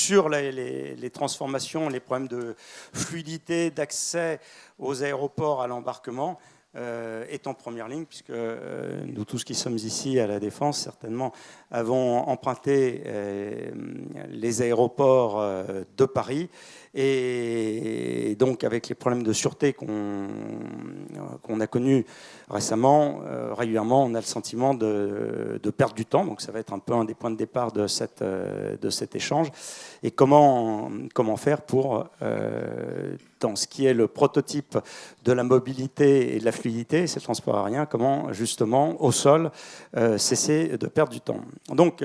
sur les transformations, les problèmes de fluidité, d'accès aux aéroports à l'embarquement, est en première ligne, puisque nous tous qui sommes ici à La Défense, certainement, avons emprunté les aéroports de Paris. Et donc, avec les problèmes de sûreté qu'on a connus récemment, régulièrement, on a le sentiment de perdre du temps. Donc, ça va être un peu un des points de départ de cet échange. Et comment faire pour, dans ce qui est le prototype de la mobilité et de la fluidité, c'est le transport aérien, comment justement, au sol, cesser de perdre du temps. Donc,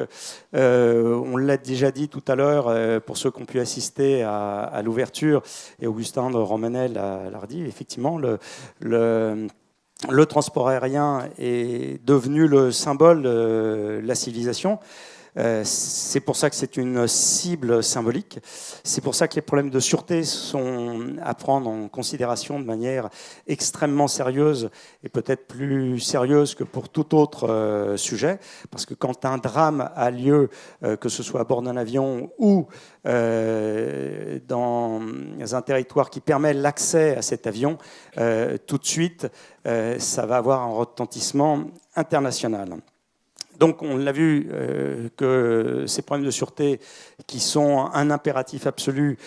on l'a déjà dit tout à l'heure, pour ceux qui ont pu assister à l'ouverture, et Augustin de Romanel l'a redit, effectivement, le transport aérien est devenu le symbole de la civilisation. C'est pour ça que c'est une cible symbolique. C'est pour ça que les problèmes de sûreté sont à prendre en considération de manière extrêmement sérieuse et peut-être plus sérieuse que pour tout autre sujet. Parce que quand un drame a lieu, que ce soit à bord d'un avion ou dans un territoire qui permet l'accès à cet avion, tout de suite, ça va avoir un retentissement international. Donc on l'a vu que ces problèmes de sûreté qui sont un impératif absolu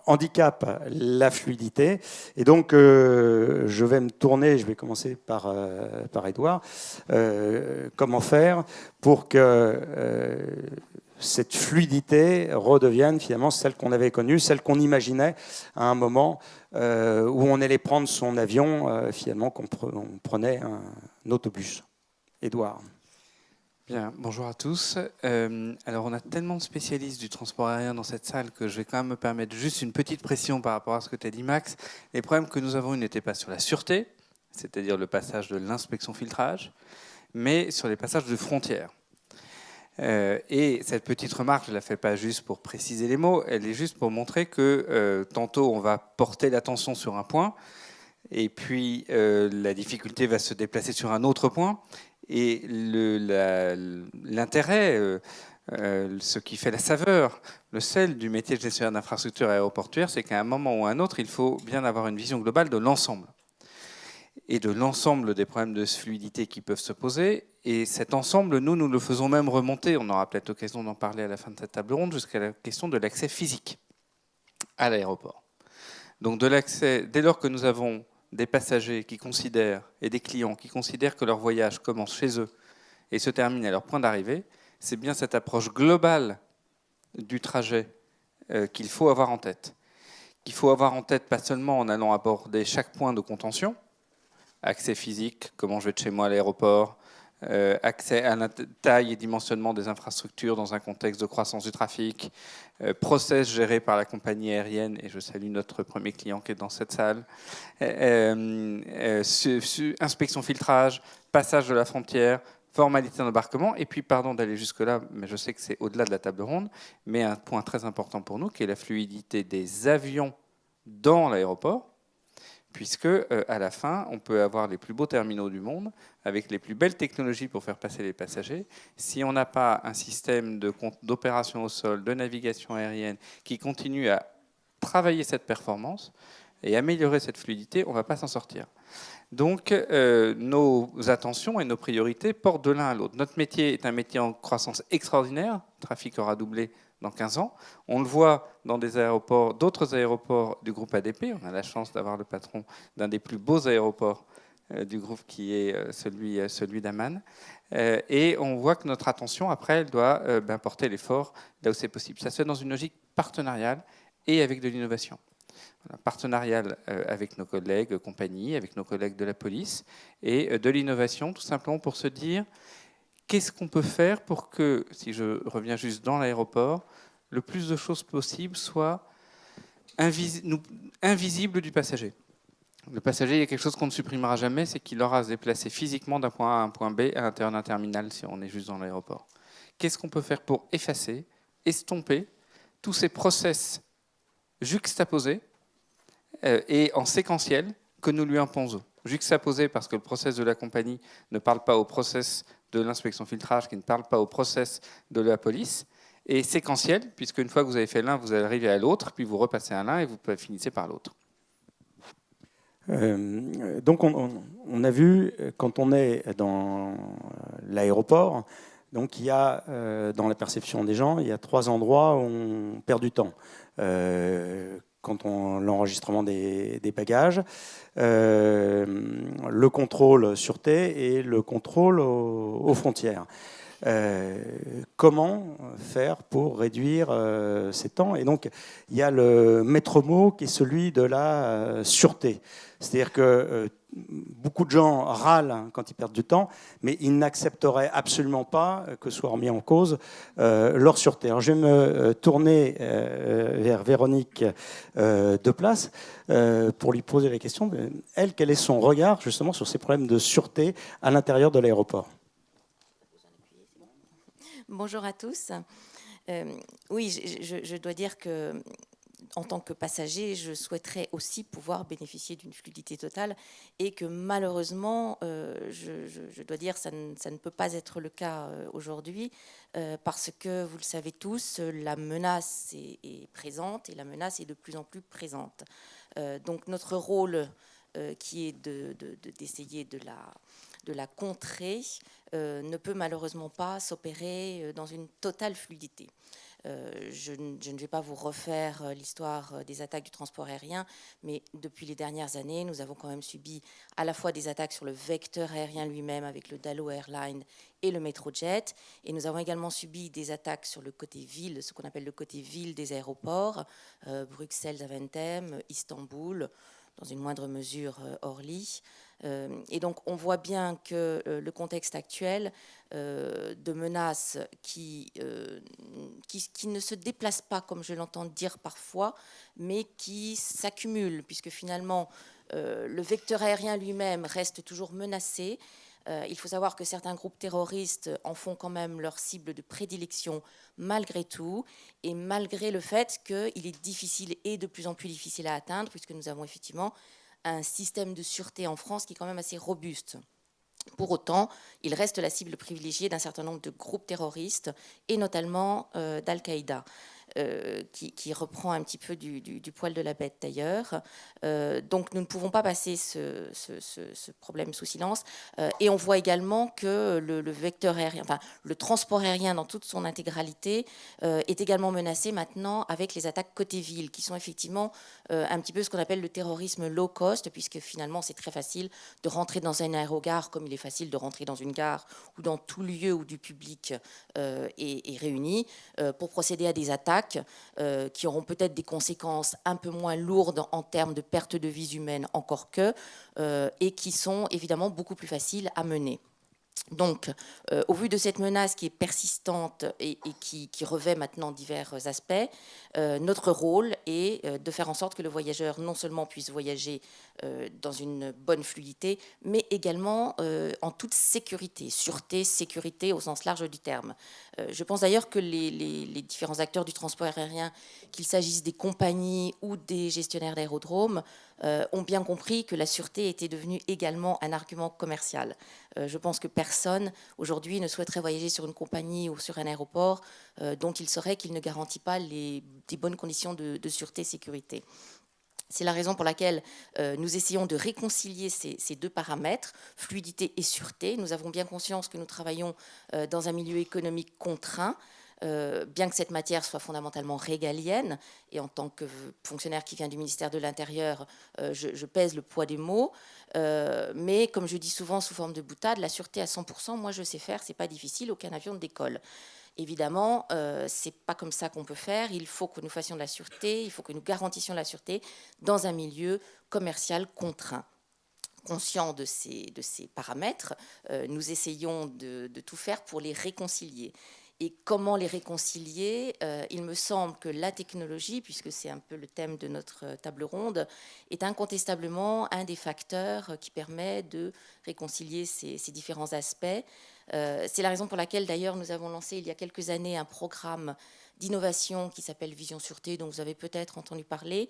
handicapent la fluidité. Et donc je vais me tourner, je vais commencer par Édouard. Comment faire pour que cette fluidité redevienne finalement celle qu'on avait connue, celle qu'on imaginait à un moment où on allait prendre son avion, finalement qu'on prenait un autobus. Édouard. Bien, bonjour à tous. Alors, on a tellement de spécialistes du transport aérien dans cette salle que je vais quand même me permettre juste une petite précision par rapport à ce que tu as dit, Max. Les problèmes que nous avons eus n'étaient pas sur la sûreté, c'est-à-dire le passage de l'inspection-filtrage, mais sur les passages de frontières. Et cette petite remarque, je ne la fais pas juste pour préciser les mots, elle est juste pour montrer que tantôt on va porter l'attention sur un point, et puis la difficulté va se déplacer sur un autre point. Et l'intérêt, ce qui fait la saveur, le sel du métier de gestionnaire d'infrastructure aéroportuaire, c'est qu'à un moment ou à un autre, il faut bien avoir une vision globale de l'ensemble. Et de l'ensemble des problèmes de fluidité qui peuvent se poser. Et cet ensemble, nous le faisons même remonter, on aura peut-être l'occasion d'en parler à la fin de cette table ronde, jusqu'à la question de l'accès physique à l'aéroport. Donc de l'accès, dès lors que nous avons des passagers qui considèrent, et des clients qui considèrent que leur voyage commence chez eux et se termine à leur point d'arrivée, c'est bien cette approche globale du trajet qu'il faut avoir en tête. Qu'il faut avoir en tête pas seulement en allant aborder chaque point de contention, accès physique, comment je vais de chez moi à l'aéroport, accès à la taille et dimensionnement des infrastructures dans un contexte de croissance du trafic, process géré par la compagnie aérienne, et je salue notre premier client qui est dans cette salle, inspection filtrage, passage de la frontière, formalité d'embarquement, et puis, pardon d'aller jusque-là, mais je sais que c'est au-delà de la table ronde, mais un point très important pour nous, qui est la fluidité des avions dans l'aéroport, puisque à la fin, on peut avoir les plus beaux terminaux du monde, avec les plus belles technologies pour faire passer les passagers. Si on n'a pas un système d'opération au sol, de navigation aérienne, qui continue à travailler cette performance et améliorer cette fluidité, on ne va pas s'en sortir. Donc, nos attentions et nos priorités portent de l'un à l'autre. Notre métier est un métier en croissance extraordinaire. Le trafic aura doublé dans 15 ans. On le voit dans des aéroports, d'autres aéroports du groupe ADP. On a la chance d'avoir le patron d'un des plus beaux aéroports du groupe qui est celui d'Amman. Et on voit que notre attention, après, elle doit porter l'effort là où c'est possible. Ça se fait dans une logique partenariale et avec de l'innovation. Partenariale avec nos collègues compagnies, avec nos collègues de la police, et de l'innovation, tout simplement pour se dire qu'est-ce qu'on peut faire pour que, si je reviens juste dans l'aéroport, le plus de choses possibles soient invisibles du passager. Le passager, il y a quelque chose qu'on ne supprimera jamais, c'est qu'il aura à se déplacer physiquement d'un point A à un point B à l'intérieur d'un terminal si on est juste dans l'aéroport. Qu'est-ce qu'on peut faire pour effacer, estomper tous ces process juxtaposés et en séquentiel que nous lui imposons. Juxtaposés parce que le process de la compagnie ne parle pas au process de l'inspection filtrage, qui ne parle pas au process de la police, et séquentiel, puisque une fois que vous avez fait l'un, vous arrivez à l'autre, puis vous repassez à l'un et vous finissez par l'autre. Donc on a vu, quand on est dans l'aéroport, donc il y a, dans la perception des gens, il y a 3 endroits où on perd du temps. Quand l'enregistrement des bagages, le contrôle sûreté et le contrôle aux frontières. Comment faire pour réduire ces temps? Et donc, il y a le maître mot qui est celui de la sûreté. C'est-à-dire que beaucoup de gens râlent quand ils perdent du temps, mais ils n'accepteraient absolument pas que soit remis en cause leur sûreté. Alors, je vais me tourner vers Véronique Deplace pour lui poser la question. Elle, quel est son regard justement sur ces problèmes de sûreté à l'intérieur de l'aéroport? Bonjour à tous. Oui, je dois dire que en tant que passager, je souhaiterais aussi pouvoir bénéficier d'une fluidité totale et que malheureusement, je dois dire, ça ne peut pas être le cas aujourd'hui parce que, vous le savez tous, la menace est présente et la menace est de plus en plus présente. Donc notre rôle qui est d'essayer de la contrer ne peut malheureusement pas s'opérer dans une totale fluidité. Je ne vais pas vous refaire l'histoire des attaques du transport aérien, mais depuis les dernières années, nous avons quand même subi à la fois des attaques sur le vecteur aérien lui-même avec le Dalo Airline et le Metrojet, et nous avons également subi des attaques sur le côté ville, ce qu'on appelle le côté ville des aéroports, Bruxelles, Zaventem, Istanbul, dans une moindre mesure Orly. Et donc on voit bien que le contexte actuel de menaces qui ne se déplacent pas, comme je l'entends dire parfois, mais qui s'accumulent, puisque finalement le vecteur aérien lui-même reste toujours menacé. Il faut savoir que certains groupes terroristes en font quand même leur cible de prédilection malgré tout, et malgré le fait qu'il est difficile et de plus en plus difficile à atteindre, puisque nous avons effectivement un système de sûreté en France qui est quand même assez robuste. Pour autant, il reste la cible privilégiée d'un certain nombre de groupes terroristes, et notamment d'Al-Qaïda. Qui reprend un petit peu du poil de la bête d'ailleurs. Donc nous ne pouvons pas passer ce problème sous silence. Et on voit également que le vecteur aérien, enfin le transport aérien dans toute son intégralité est également menacé maintenant avec les attaques côté ville, qui sont effectivement un petit peu ce qu'on appelle le terrorisme low cost, puisque finalement c'est très facile de rentrer dans un aérogare comme il est facile de rentrer dans une gare ou dans tout lieu où du public est réuni pour procéder à des attaques qui auront peut-être des conséquences un peu moins lourdes en termes de perte de vies humaines encore que, et qui sont évidemment beaucoup plus faciles à mener. Donc, au vu de cette menace qui est persistante et qui revêt maintenant divers aspects, notre rôle est de faire en sorte que le voyageur non seulement puisse voyager dans une bonne fluidité, mais également en toute sécurité, sûreté, sécurité au sens large du terme. Je pense d'ailleurs que les différents acteurs du transport aérien, qu'il s'agisse des compagnies ou des gestionnaires d'aérodromes, ont bien compris que la sûreté était devenue également un argument commercial. Je pense que personne aujourd'hui ne souhaiterait voyager sur une compagnie ou sur un aéroport dont il saurait qu'il ne garantit pas des bonnes conditions de sûreté et sécurité. C'est la raison pour laquelle nous essayons de réconcilier ces deux paramètres, fluidité et sûreté. Nous avons bien conscience que nous travaillons dans un milieu économique contraint, bien que cette matière soit fondamentalement régalienne, et en tant que fonctionnaire qui vient du ministère de l'Intérieur, je pèse le poids des mots, mais comme je dis souvent sous forme de boutade, la sûreté à 100%, moi je sais faire, c'est pas difficile, aucun avion ne décolle. Évidemment, c'est pas comme ça qu'on peut faire. Il faut que nous fassions de la sûreté, il faut que nous garantissions la sûreté dans un milieu commercial contraint. Conscients de ces paramètres, nous essayons de tout faire pour les réconcilier. Et comment les réconcilier? Il me semble que la technologie, puisque c'est un peu le thème de notre table ronde, est incontestablement un des facteurs qui permet de réconcilier ces différents aspects. C'est la raison pour laquelle, d'ailleurs, nous avons lancé il y a quelques années un programme d'innovation qui s'appelle Vision Sûreté, dont vous avez peut-être entendu parler,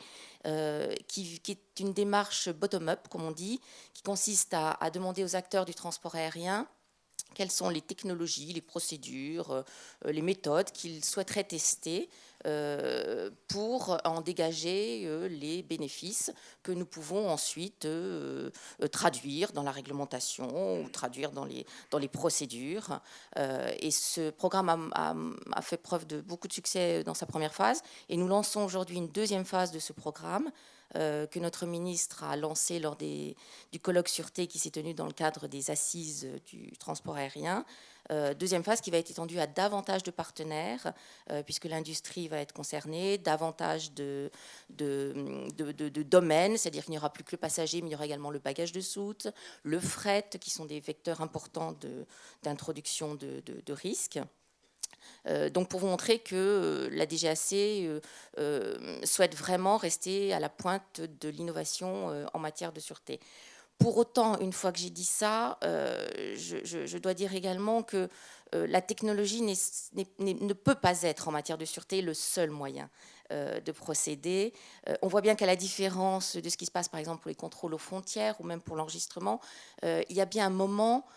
qui est une démarche bottom-up, comme on dit, qui consiste à demander aux acteurs du transport aérien quelles sont les technologies, les procédures, les méthodes qu'il souhaiterait tester pour en dégager les bénéfices que nous pouvons ensuite traduire dans la réglementation ou traduire dans les procédures. Et ce programme a fait preuve de beaucoup de succès dans sa première phase. Et nous lançons aujourd'hui une deuxième phase de ce programme que notre ministre a lancé lors du colloque sûreté qui s'est tenu dans le cadre des assises du transport aérien. Deuxième phase qui va être étendue à davantage de partenaires, puisque l'industrie va être concernée, davantage de domaines, c'est-à-dire qu'il n'y aura plus que le passager, mais il y aura également le bagage de soute, le fret, qui sont des vecteurs importants d'introduction de risques. Donc pour vous montrer que la DGAC souhaite vraiment rester à la pointe de l'innovation en matière de sûreté. Pour autant, une fois que j'ai dit ça, je dois dire également que la technologie ne peut pas être en matière de sûreté le seul moyen de procéder. On voit bien qu'à la différence de ce qui se passe par exemple pour les contrôles aux frontières ou même pour l'enregistrement, il y a bien un moment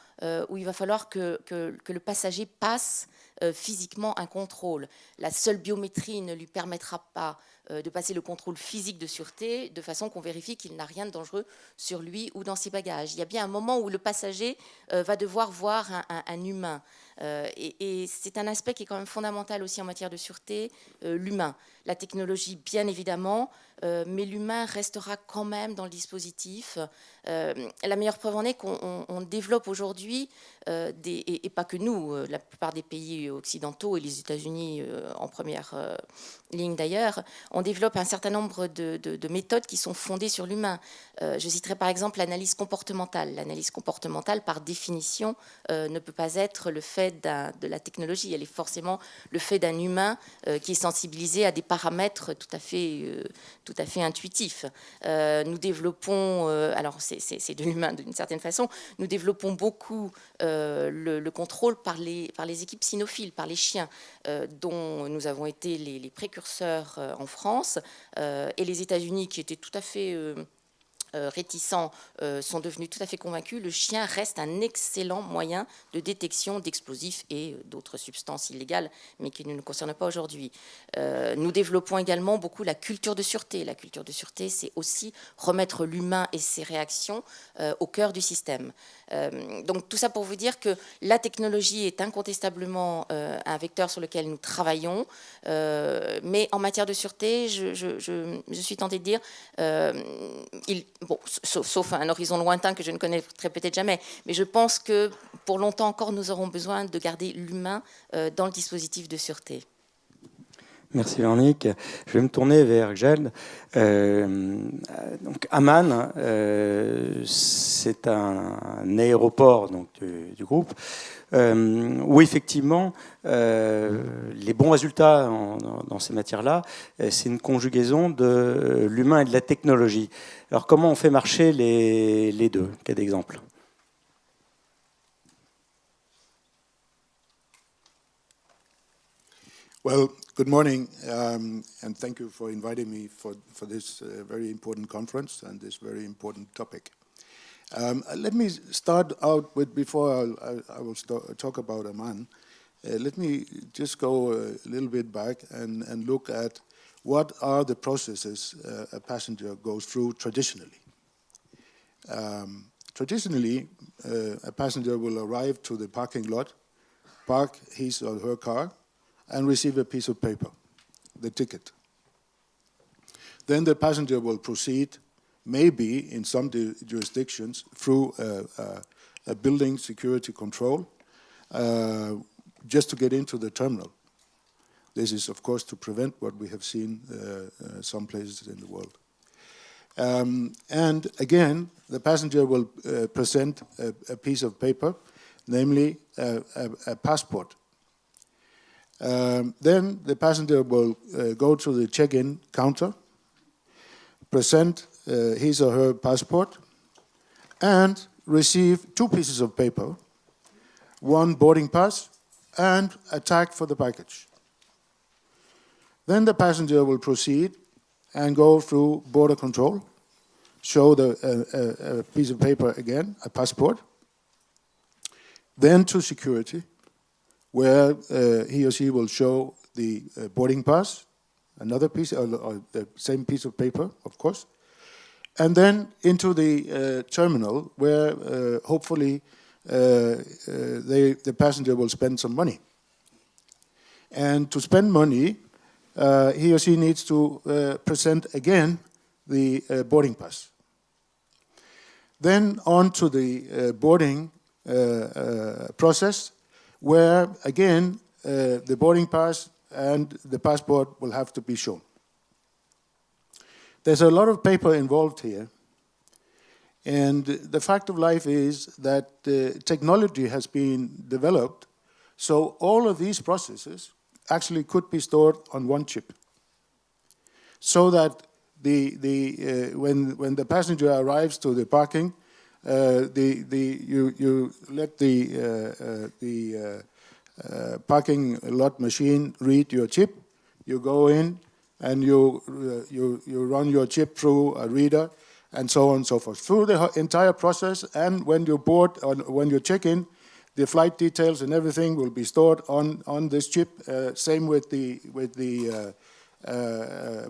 où il va falloir que le passager passe physiquement un contrôle. La seule biométrie ne lui permettra pas de passer le contrôle physique de sûreté de façon qu'on vérifie qu'il n'a rien de dangereux sur lui ou dans ses bagages. Il y a bien un moment où le passager va devoir voir un humain. Et c'est un aspect qui est quand même fondamental aussi en matière de sûreté, l'humain. La technologie, bien évidemment, mais l'humain restera quand même dans le dispositif. La meilleure preuve en est qu'on développe aujourd'hui, et pas que nous, la plupart des pays occidentaux et les États-Unis en première ligne d'ailleurs, on développe un certain nombre de méthodes qui sont fondées sur l'humain. Je citerai par exemple l'analyse comportementale. L'analyse comportementale, par définition, ne peut pas être le fait de la technologie. Elle est forcément le fait d'un humain qui est sensibilisé à des paramètres tout à fait intuitifs. Nous développons, alors c'est de l'humain d'une certaine façon, nous développons beaucoup le contrôle par les équipes cynophiles, par les chiens, dont nous avons été les précurseurs en France, et les États-Unis qui étaient tout à fait réticents sont devenus tout à fait convaincus. Le chien reste un excellent moyen de détection d'explosifs et d'autres substances illégales, mais qui ne nous concernent pas aujourd'hui. Nous développons également beaucoup la culture de sûreté. La culture de sûreté, c'est aussi remettre l'humain et ses réactions au cœur du système. Donc tout ça pour vous dire que la technologie est incontestablement un vecteur sur lequel nous travaillons, mais en matière de sûreté, je suis tentée de dire, sauf un horizon lointain que je ne connaîtrai peut-être jamais, mais je pense que pour longtemps encore, nous aurons besoin de garder l'humain dans le dispositif de sûreté. Merci Véronique. Je vais me tourner vers Gjeld. Donc Amman, c'est un aéroport donc, du groupe où effectivement les bons résultats dans ces matières-là, c'est une conjugaison de l'humain et de la technologie. Alors comment on fait marcher les deux? Quel exemple? Well, good morning, and thank you for inviting me for this very important conference and this very important topic. Let me start out with, before I will talk about Amman, let me just go a little bit back and look at what are the processes a passenger goes through traditionally. Traditionally, a passenger will arrive to the parking lot, park his or her car, and receive a piece of paper, the ticket. Then the passenger will proceed, maybe in some jurisdictions, through a building security control, just to get into the terminal. This is, of course, to prevent what we have seen some places in the world. And again, the passenger will present a piece of paper, namely a passport. Then the passenger will go to the check-in counter, present his or her passport, and receive two pieces of paper, one boarding pass and a tag for the package. Then the passenger will proceed and go through border control, show a piece of paper again, a passport, then to security, where he or she will show the boarding pass, another piece, or the same piece of paper, of course, and then into the terminal, where hopefully the passenger will spend some money. And to spend money, he or she needs to present again the boarding pass. Then on to the boarding process, where again the boarding pass and the passport will have to be shown. There's a lot of paper involved here, and the fact of life is that technology has been developed, so all of these processes actually could be stored on one chip, so that when the passenger arrives to the parking, you let the parking lot machine read your chip. You go in and you run your chip through a reader, and so on and so forth, through the entire process. And when you board, or when you check in, the flight details and everything will be stored on this chip. Same with the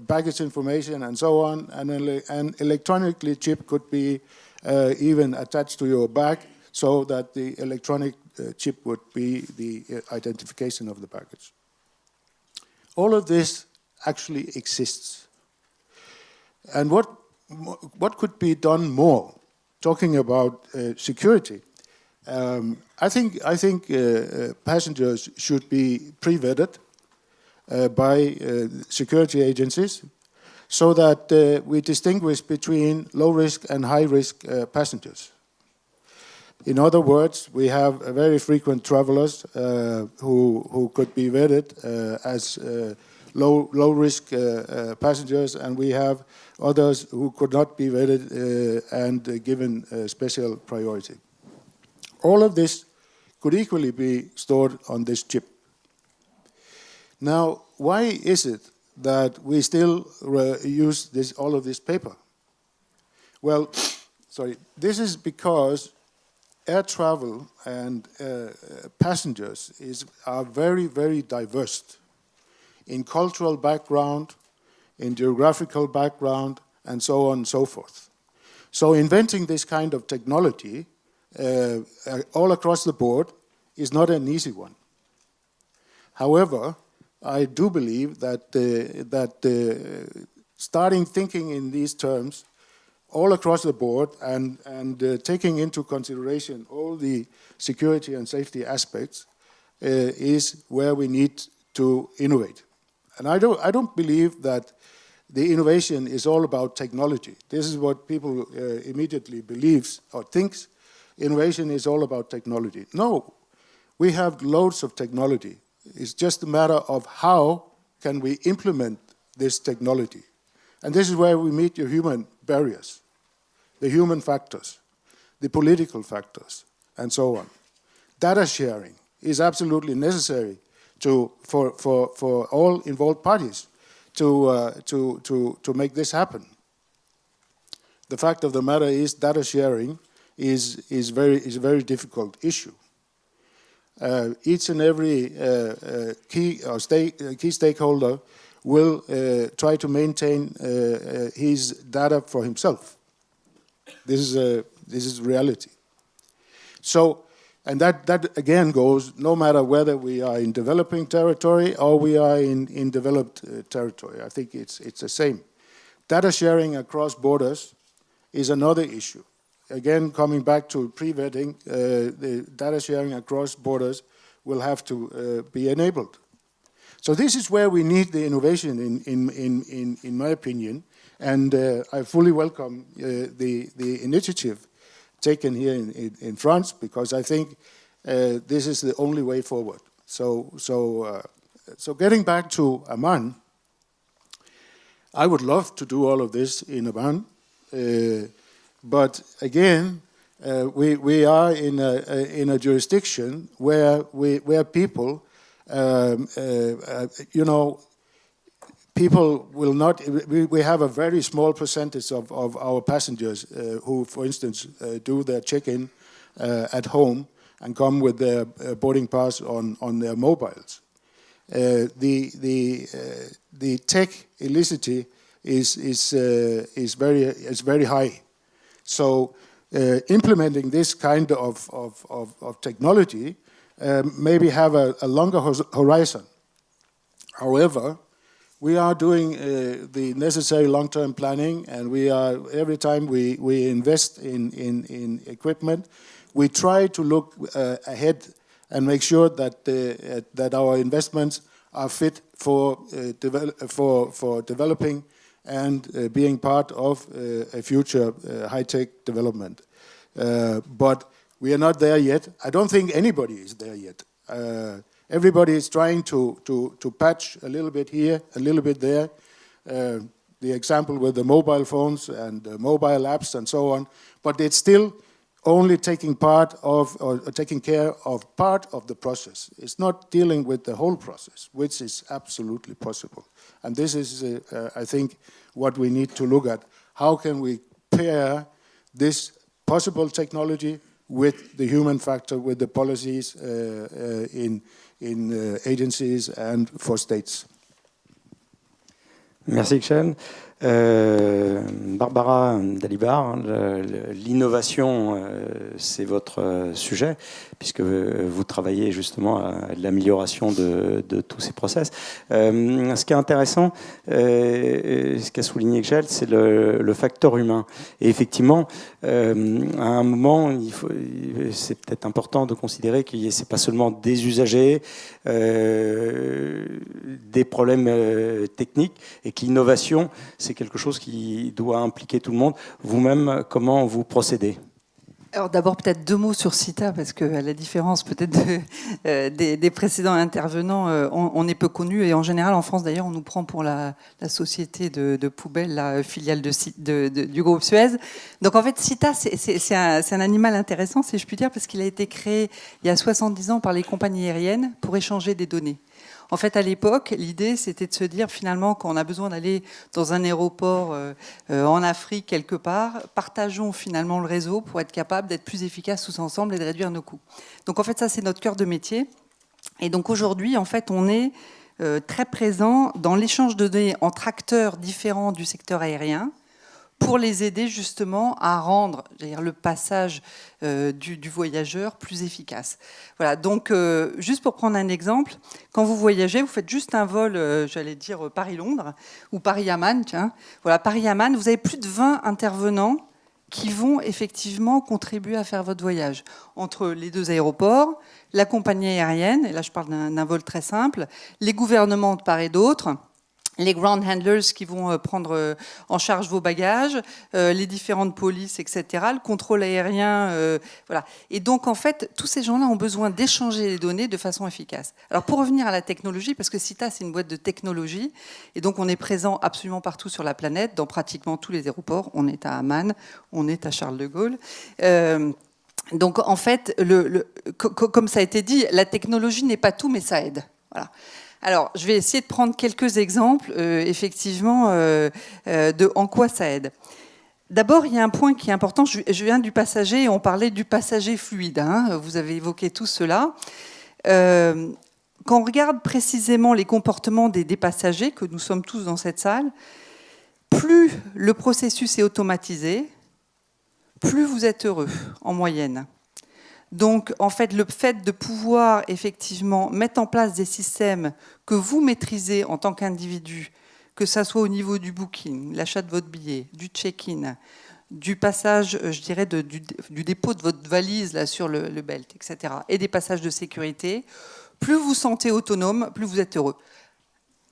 baggage information and so on. And an electronically chip could be even attached to your bag, so that the electronic chip would be the identification of the baggage. All of this actually exists. And what could be done more? Talking about security, I think passengers should be pre-vetted by security agencies, so that we distinguish between low-risk and high-risk passengers. In other words, we have very frequent travelers who could be vetted as low-risk passengers, and we have others who could not be vetted and given special priority. All of this could equally be stored on this chip. Now, why is it that we still use all of this paper? Well, this is because air travel and passengers are very, very diverse in cultural background, in geographical background, and so on and so forth. So inventing this kind of technology all across the board is not an easy one. However, I do believe that starting thinking in these terms all across the board and taking into consideration all the security and safety aspects is where we need to innovate. And I don't believe that the innovation is all about technology. This is what people immediately believes or thinks. Innovation is all about technology. No, we have loads of technology. It's just a matter of how can we implement this technology. And this is where we meet your human barriers, the human factors, the political factors, and so on. Data sharing is absolutely necessary for all involved parties to make this happen. The fact of the matter is data sharing is a very difficult issue. Each and every key stakeholder will try to maintain his data for himself. This is reality. So, and that again goes no matter whether we are in developing territory or we are in developed territory. I think it's the same. Data sharing across borders is another issue. Again, coming back to pre-vetting, the data sharing across borders will have to be enabled. So this is where we need the innovation, in my opinion, and I fully welcome the initiative taken here in France, because I think this is the only way forward. So getting back to Amman, I would love to do all of this in Amman. But again, we are in a jurisdiction where people, people will not. We have a very small percentage of our passengers who, for instance, do their check-in at home and come with their boarding pass on their mobiles. The tech illicity is very high. So implementing this kind of technology maybe have a longer horizon. However, we are doing the necessary long-term planning, and we are every time we invest in equipment, we try to look ahead and make sure that our investments are fit for developing and being part of a future high-tech development. But we are not there yet. I don't think anybody is there yet. Everybody is trying to patch a little bit here, a little bit there. The example with the mobile phones and the mobile apps and so on, but it's still only taking part of or taking care of part of the process. It's not dealing with the whole process, which is absolutely possible. And this is, I think, what we need to look at. How can we pair this possible technology with the human factor, with the policies in agencies and for states? Merci, Kjell. Barbara Dalibard, l'innovation, c'est votre sujet, puisque vous travaillez justement à l'amélioration de tous ces process. Ce qui est intéressant, ce qu'a souligné Kjell, c'est le facteur humain. Et effectivement, à un moment, c'est peut-être important de considérer que ce n'est pas seulement des usagers, des problèmes techniques, et que l'innovation, c'est quelque chose qui doit impliquer tout le monde. Vous-même, comment vous procédez ? Alors d'abord peut-être 2 mots sur CITA, parce qu'à la différence peut-être des précédents intervenants, on est peu connu, et en général en France d'ailleurs on nous prend pour la société de poubelle, la filiale du groupe Suez. Donc en fait CITA c'est un animal intéressant, si je puis dire, parce qu'il a été créé il y a 70 ans par les compagnies aériennes pour échanger des données. En fait, à l'époque, l'idée, c'était de se dire, finalement, quand on a besoin d'aller dans un aéroport en Afrique, quelque part, partageons finalement le réseau pour être capable d'être plus efficaces tous ensemble et de réduire nos coûts. Donc, en fait, ça, c'est notre cœur de métier. Et donc, aujourd'hui, en fait, on est très présent dans l'échange de données entre acteurs différents du secteur aérien, pour les aider justement à rendre le passage du voyageur plus efficace. Voilà, donc juste pour prendre un exemple, quand vous voyagez, vous faites juste un vol, j'allais dire Paris-Londres ou Paris-Amman, tiens. Voilà, Paris-Amman, vous avez plus de 20 intervenants qui vont effectivement contribuer à faire votre voyage. Entre les 2 aéroports, la compagnie aérienne, et là je parle d'un vol très simple, les gouvernements de part et d'autre, les ground handlers qui vont prendre en charge vos bagages, les différentes polices, etc., le contrôle aérien, voilà. Et donc, en fait, tous ces gens-là ont besoin d'échanger les données de façon efficace. Alors, pour revenir à la technologie, parce que CITA, c'est une boîte de technologie, et donc on est présent absolument partout sur la planète, dans pratiquement tous les aéroports. On est à Amman, on est à Charles de Gaulle. Donc, en fait, comme ça a été dit, la technologie n'est pas tout, mais ça aide. Voilà. Alors, je vais essayer de prendre quelques exemples, effectivement, de en quoi ça aide. D'abord, il y a un point qui est important. Je viens du passager et on parlait du passager fluide. Hein, vous avez évoqué tout cela. Quand on regarde précisément les comportements des passagers, que nous sommes tous dans cette salle, plus le processus est automatisé, plus vous êtes heureux, en moyenne. Donc, en fait, le fait de pouvoir effectivement mettre en place des systèmes que vous maîtrisez en tant qu'individu, que ça soit au niveau du booking, l'achat de votre billet, du check-in, du passage, je dirais, du dépôt de votre valise là, sur le belt, etc., et des passages de sécurité, plus vous vous sentez autonome, plus vous êtes heureux.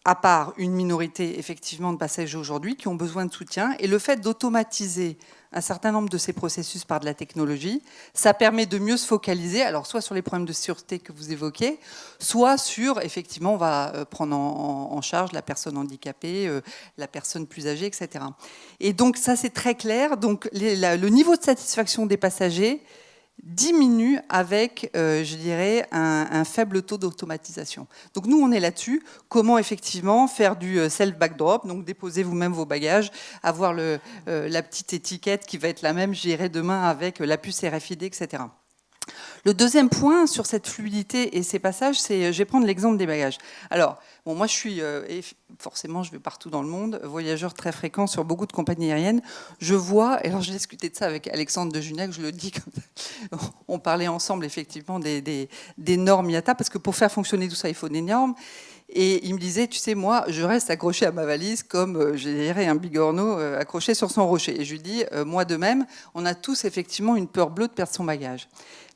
À part une minorité, effectivement, de passagers aujourd'hui qui ont besoin de soutien. Et le fait d'automatiser un certain nombre de ces processus par de la technologie, ça permet de mieux se focaliser, alors soit sur les problèmes de sûreté que vous évoquez, soit sur, effectivement, on va prendre en charge la personne handicapée, la personne plus âgée, etc. Et donc, ça, c'est très clair. Donc, le niveau de satisfaction des passagers diminue avec, je dirais, un faible taux d'automatisation. Donc nous, on est là-dessus. Comment effectivement faire du self-backdrop, donc déposer vous-même vos bagages, avoir la petite étiquette qui va être la même, je dirais, demain avec la puce RFID, etc. Le deuxième point sur cette fluidité et ces passages, c'est, je vais prendre l'exemple des bagages. Alors, bon, moi je suis, et forcément je vais partout dans le monde, voyageur très fréquent sur beaucoup de compagnies aériennes. Je vois, et alors j'ai discuté de ça avec Alexandre de Junec, je le dis, on parlait ensemble effectivement des normes IATA, parce que pour faire fonctionner tout ça, il faut des normes. Et il me disait, tu sais, moi, je reste accroché à ma valise comme, je dirais, un bigorneau accroché sur son rocher. Et je lui dis, moi de même, on a tous effectivement une peur bleue de perdre son bagage.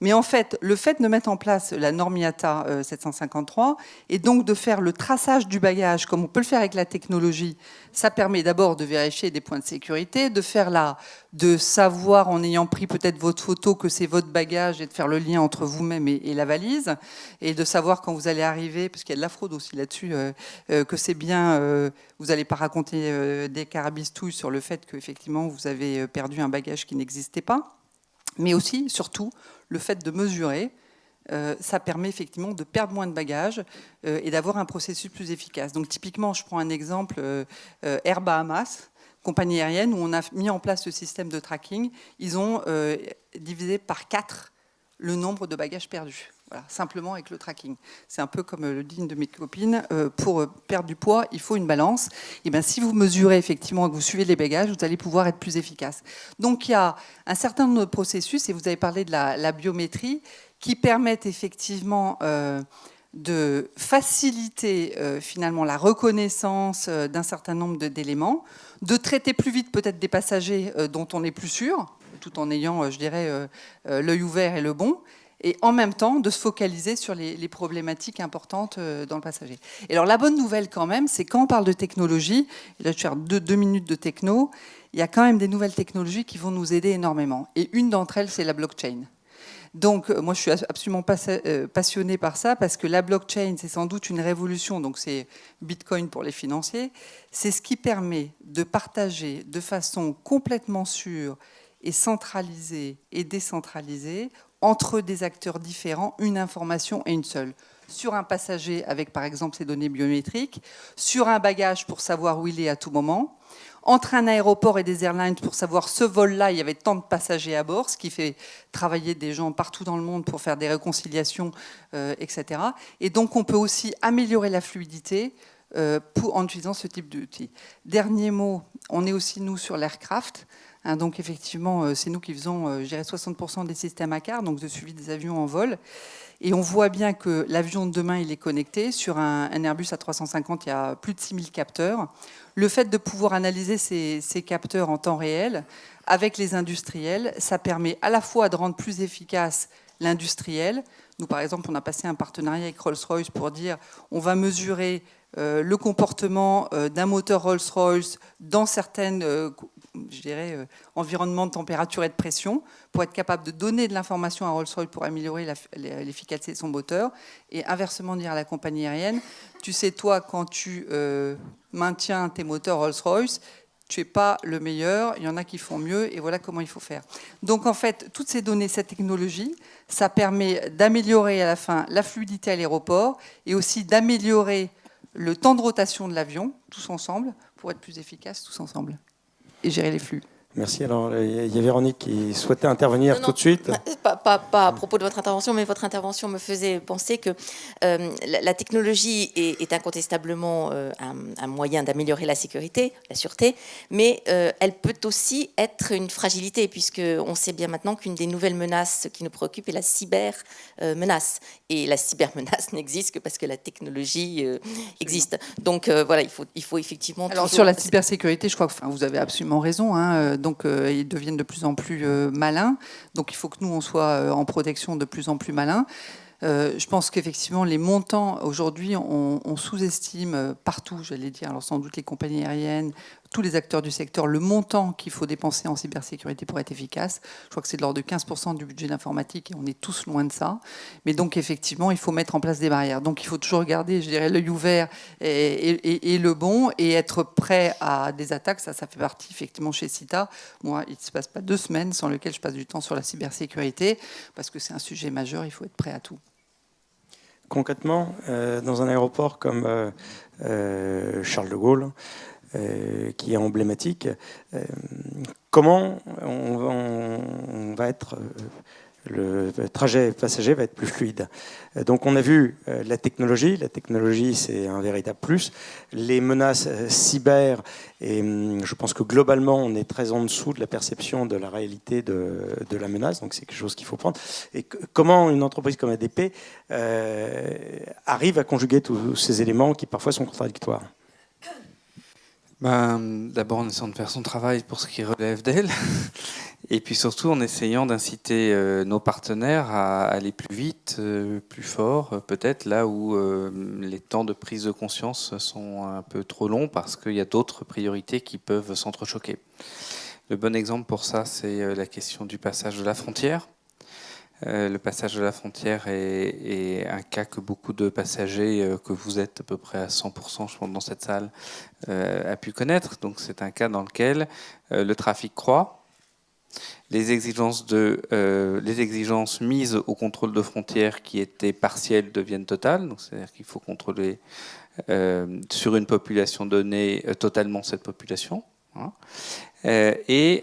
Mais en fait, le fait de mettre en place la norme IATA 753 et donc de faire le traçage du bagage, comme on peut le faire avec la technologie, ça permet d'abord de vérifier des points de sécurité, de savoir en ayant pris peut-être votre photo que c'est votre bagage et de faire le lien entre vous-même et la valise, et de savoir quand vous allez arriver, parce qu'il y a de la fraude aussi là-dessus, que c'est bien, vous n'allez pas raconter des carabistouilles sur le fait qu'effectivement vous avez perdu un bagage qui n'existait pas. Mais aussi, surtout, le fait de mesurer, ça permet effectivement de perdre moins de bagages et d'avoir un processus plus efficace. Donc typiquement, je prends un exemple, Air Bahamas, compagnie aérienne, où on a mis en place ce système de tracking. Ils ont divisé par 4 le nombre de bagages perdus. Voilà, simplement avec le tracking. C'est un peu comme le dit une de mes copines, pour perdre du poids, il faut une balance. Et bien, si vous mesurez effectivement et que vous suivez les bagages, vous allez pouvoir être plus efficace. Donc il y a un certain nombre de processus, et vous avez parlé de la biométrie, qui permettent effectivement de faciliter finalement la reconnaissance d'un certain nombre d'éléments, de traiter plus vite peut-être des passagers dont on n'est plus sûr, tout en ayant, je dirais, l'œil ouvert et le bon, et en même temps de se focaliser sur les problématiques importantes dans le passager. Et alors la bonne nouvelle quand même, c'est quand on parle de technologie, et là je vais faire deux minutes de techno, il y a quand même des nouvelles technologies qui vont nous aider énormément. Et une d'entre elles, c'est la blockchain. Donc moi je suis absolument passionnée par ça, parce que la blockchain, c'est sans doute une révolution, donc c'est Bitcoin pour les financiers, c'est ce qui permet de partager de façon complètement sûre et centralisée et décentralisée entre des acteurs différents, une information et une seule. Sur un passager avec par exemple ses données biométriques, sur un bagage pour savoir où il est à tout moment, entre un aéroport et des airlines pour savoir ce vol-là, il y avait tant de passagers à bord, ce qui fait travailler des gens partout dans le monde pour faire des réconciliations, etc. Et donc on peut aussi améliorer la fluidité en utilisant ce type d'outils. Dernier mot, on est aussi nous sur l'aircraft. Donc effectivement, c'est nous qui faisons, je dirais, 60% des systèmes ACAR, donc de suivi des avions en vol. Et on voit bien que l'avion de demain, il est connecté. Sur un Airbus A350, il y a plus de 6000 capteurs. Le fait de pouvoir analyser ces capteurs en temps réel avec les industriels, ça permet à la fois de rendre plus efficace l'industriel. Nous, par exemple, on a passé un partenariat avec Rolls-Royce pour dire on va mesurer le comportement d'un moteur Rolls-Royce dans certaines je dirais, environnements de température et de pression, pour être capable de donner de l'information à Rolls-Royce pour améliorer l'efficacité de son moteur, et inversement dire à la compagnie aérienne, tu sais, toi, quand tu maintiens tes moteurs Rolls-Royce, tu n'es pas le meilleur, il y en a qui font mieux, et voilà comment il faut faire. Donc en fait, toutes ces données, cette technologie, ça permet d'améliorer à la fin la fluidité à l'aéroport, et aussi d'améliorer le temps de rotation de l'avion, tous ensemble, pour être plus efficaces tous ensemble et gérer les flux. Merci. Alors, il y a Véronique qui souhaitait intervenir tout de suite. Pas à propos de votre intervention, mais votre intervention me faisait penser que la technologie est incontestablement un moyen d'améliorer la sécurité, la sûreté, mais elle peut aussi être une fragilité, puisqu'on sait bien maintenant qu'une des nouvelles menaces qui nous préoccupe est la cybermenace. Et la cybermenace n'existe que parce que la technologie existe. Donc voilà, il faut effectivement... Alors sur la cybersécurité, je crois que vous avez absolument raison, hein, donc ils deviennent de plus en plus malins. Donc il faut que nous, on soit en protection de plus en plus malins. Je pense qu'effectivement, les montants, aujourd'hui, on sous-estime partout, j'allais dire, alors sans doute les compagnies aériennes, tous les acteurs du secteur, le montant qu'il faut dépenser en cybersécurité pour être efficace. Je crois que c'est de l'ordre de 15% du budget d'informatique, et on est tous loin de ça. Mais donc, effectivement, il faut mettre en place des barrières. Donc, il faut toujours garder, je dirais, l'œil ouvert et le bon, et être prêt à des attaques. Ça fait partie, effectivement, chez CITA. Moi, il ne se passe pas 2 semaines sans lesquelles je passe du temps sur la cybersécurité, parce que c'est un sujet majeur, il faut être prêt à tout. Concrètement, dans un aéroport comme Charles de Gaulle, qui est emblématique, comment on va être le trajet passager va être plus fluide. Donc on a vu la technologie c'est un véritable plus. Les menaces cyber, et je pense que globalement on est très en dessous de la perception de la réalité de la menace, donc c'est quelque chose qu'il faut prendre. Et comment une entreprise comme ADP arrive à conjuguer tous ces éléments qui parfois sont contradictoires? D'abord en essayant de faire son travail pour ce qui relève d'elle, et puis surtout en essayant d'inciter nos partenaires à aller plus vite, plus fort, peut-être là où les temps de prise de conscience sont un peu trop longs parce qu'il y a d'autres priorités qui peuvent s'entrechoquer. Le bon exemple pour ça, c'est la question du passage de la frontière. Le passage de la frontière est un cas que beaucoup de passagers, que vous êtes à peu près à 100%, je pense, dans cette salle, a pu connaître. Donc c'est un cas dans lequel le trafic croît. Les exigences mises au contrôle de frontières qui étaient partielles deviennent totales. Donc c'est-à-dire qu'il faut contrôler sur une population donnée totalement cette population. Hein. C'est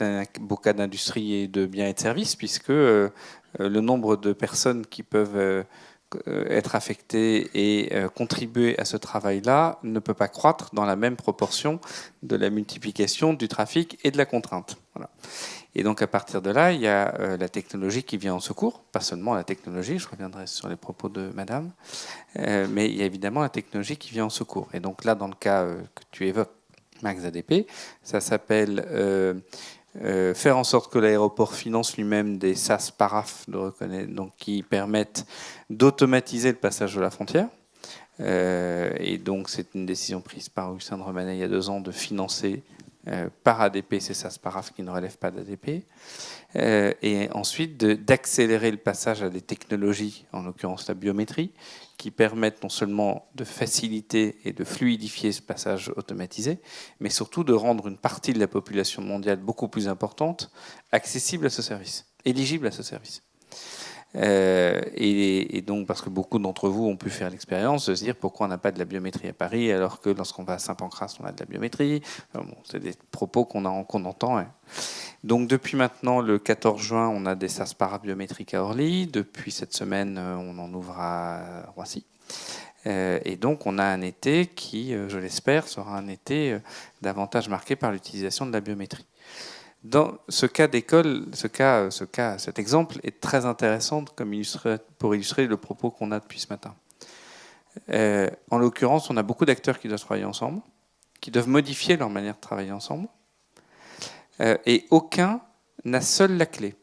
un beau cas d'industrie et de biens et de services, puisque le nombre de personnes qui peuvent être affectées et contribuer à ce travail-là ne peut pas croître dans la même proportion de la multiplication du trafic et de la contrainte. Voilà. Et donc à partir de là, il y a la technologie qui vient en secours, pas seulement la technologie, je reviendrai sur les propos de Madame, mais il y a évidemment la technologie qui vient en secours. Et donc là, dans le cas que tu évoques, Max ADP, ça s'appelle faire en sorte que l'aéroport finance lui-même des SAS PARAF donc qui permettent d'automatiser le passage de la frontière. Et donc c'est une décision prise par Augustin de Romanet il y a 2 ans de financer par ADP ces SAS PARAF qui ne relèvent pas d'ADP. Et ensuite d'accélérer le passage à des technologies, en l'occurrence la biométrie, qui permettent non seulement de faciliter et de fluidifier ce passage automatisé, mais surtout de rendre une partie de la population mondiale beaucoup plus importante accessible à ce service, éligible à ce service. Et donc, parce que beaucoup d'entre vous ont pu faire l'expérience de se dire pourquoi on n'a pas de la biométrie à Paris alors que lorsqu'on va à Saint-Pancras, on a de la biométrie. Bon, c'est des propos qu'on entend. Hein. Donc, depuis maintenant, le 14 juin, on a des SAS parabiométriques à Orly. Depuis cette semaine, on en ouvre à Roissy. Et donc, on a un été qui, je l'espère, sera un été davantage marqué par l'utilisation de la biométrie. Dans ce cas d'école, cet exemple est très intéressant pour illustrer le propos qu'on a depuis ce matin. En l'occurrence, on a beaucoup d'acteurs qui doivent travailler ensemble, qui doivent modifier leur manière de travailler ensemble, et aucun n'a seul la clé.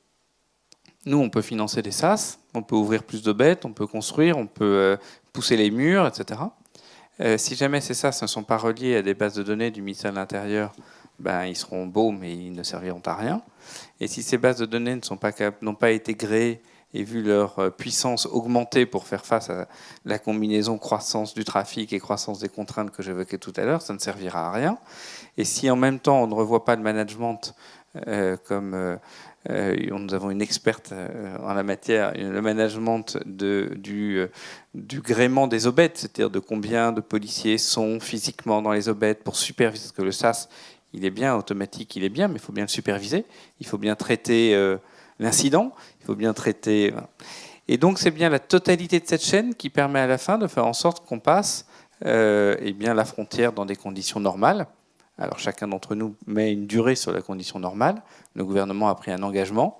Nous, on peut financer des SAS, on peut ouvrir plus de bêtes, on peut construire, on peut pousser les murs, etc. Si jamais ces SAS ne sont pas reliés à des bases de données du ministère de l'Intérieur, ils seront beaux, mais ils ne serviront à rien. Et si ces bases de données n'ont pas été créées et vu leur puissance augmenter pour faire face à la combinaison croissance du trafic et croissance des contraintes que j'évoquais tout à l'heure, ça ne servira à rien. Et si en même temps on ne revoit pas le management nous avons une experte en la matière, le management du gréement des aubettes, c'est-à-dire de combien de policiers sont physiquement dans les aubettes pour superviser, parce que le SAS, il est bien automatique, il est bien, mais il faut bien le superviser, il faut bien traiter l'incident, il faut bien traiter... Et donc c'est bien la totalité de cette chaîne qui permet à la fin de faire en sorte qu'on passe la frontière dans des conditions normales. Alors chacun d'entre nous met une durée sur la condition normale. Le gouvernement a pris un engagement